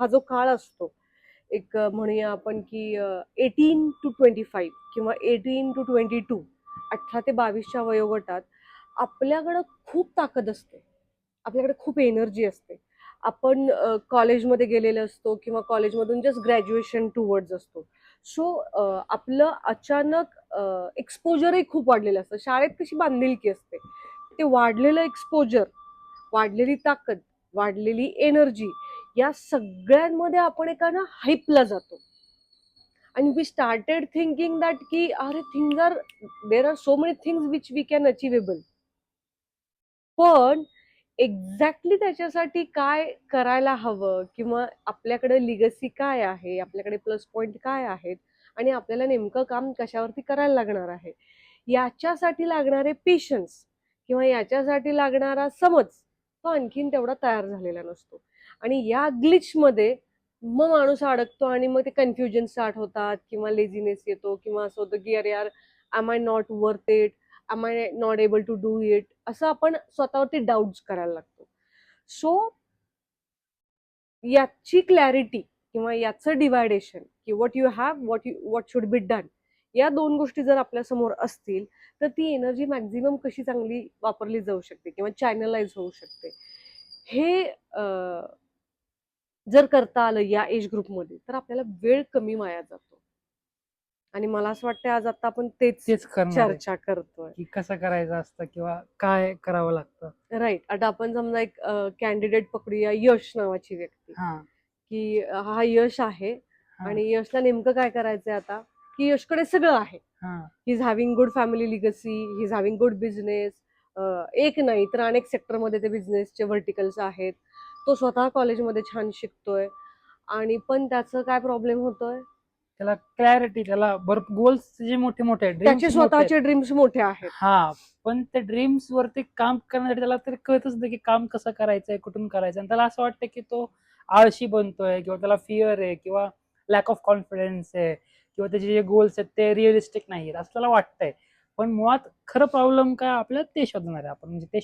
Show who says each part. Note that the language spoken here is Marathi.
Speaker 1: हा जो काळ असतो, एक म्हणूया आपण की 18 to 25 किंवा 18 to 22, 18 ते 22च्या वयोगटात आपल्याकडं खूप ताकद असते. आपल्याकडे खूप एनर्जी असते. आपण कॉलेजमध्ये गेलेलो असतो किंवा कॉलेजमधून जस्ट ग्रॅज्युएशन टुवर्ड्स असतो. सो आपलं अचानक एक्सपोजरही खूप वाढलेलं असतं. शाळेत कशी बांधिलकी असते. ते वाढलेलं एक्सपोजर, वाढलेली ताकद, वाढलेली एनर्जी या सगळ्यांमध्ये आपण एका ना हाईपला जातो. आणि वी स्टार्टेड थिंकिंग दॅट की अरे things are there are so many things which we can achievable. पण एक्झॅक्टली त्याच्यासाठी काय करायला हवं किंवा आपल्याकडे लिगसी काय आहे, आपल्याकडे प्लस पॉइंट काय आहेत आणि आपल्याला नेमकं काम कशावरती करायला लागणार आहे, याच्यासाठी लागणारे पेशन्स किंवा याच्यासाठी लागणारा समज तो आणखीन तेवढा तयार झालेला नसतो. आणि या ग्लिचमध्ये मग माणूस अडकतो आणि मग ते कन्फ्युजन स्टार्ट होतात किंवा लेझीनेस येतो किंवा असं होतं की अरे यार, I not worth it, I I not able to do it, असं आपण स्वतःवरती डाऊट्स करायला लागतो. सो याची क्लॅरिटी किंवा याचं डिवायडेशन की what you have, what should be done, या दोन गोष्टी जर आपल्या समोर असतील तर ती एनर्जी मॅक्झिमम कशी चांगली वापरली जाऊ शकते किंवा चॅनलाइज होऊ शकते, हे जर करता आलं या एज ग्रुपमध्ये तर आपल्याला वेळ कमी वाया जातो. आणि मला असं वाटतं आज आता आपण तेच
Speaker 2: तेच करणार आहे
Speaker 1: चर्चा करतोय
Speaker 2: की कसं करायचं असतं किंवा काय करावं लागतं.
Speaker 1: राईट. आता आपण समजा एक कॅन्डिडेट पकडूया, यश नावाची व्यक्ती,
Speaker 2: हा
Speaker 1: की हा यश आहे
Speaker 2: हा
Speaker 1: आणि यशला नेमकं काय करायचंय आता, की यशकडे सगळं आहे.
Speaker 2: हा
Speaker 1: he is having good family legacy, he is having good business. एक नाही तर अनेक सेक्टरमध्ये ते बिझनेसचे व्हर्टिकल्स आहेत. तो स्वतः कॉलेजमध्ये छान शिकतोय आणि पण त्याचं काय प्रॉब्लेम होतोय,
Speaker 2: त्याला क्लॅरिटी, त्याला भरपूर गोल्स जे मोठे मोठे आहेत, ड्रीम्स
Speaker 1: त्याचे
Speaker 2: मोठे आहेत.
Speaker 1: स्वतःचे ड्रीम्स मोठे आहेत.
Speaker 2: हा, पण त्या ड्रीम्स वरती काम करण्यासाठी त्याला तरी कळतच नाही की काम कसं करायचंय, कुठून करायचं. आणि त्याला असं वाटतं की तो आळशी बनतोय किंवा त्याला फिअर आहे किंवा लॅक ऑफ कॉन्फिडन्स आहे किंवा त्याचे जे गोल्स आहेत ते रिअलिस्टिक नाही आहेत असं त्याला वाटतंय. पण मुळात खरं प्रॉब्लेम काय आपल्याला ते शोधणार आहे आपण, म्हणजे ते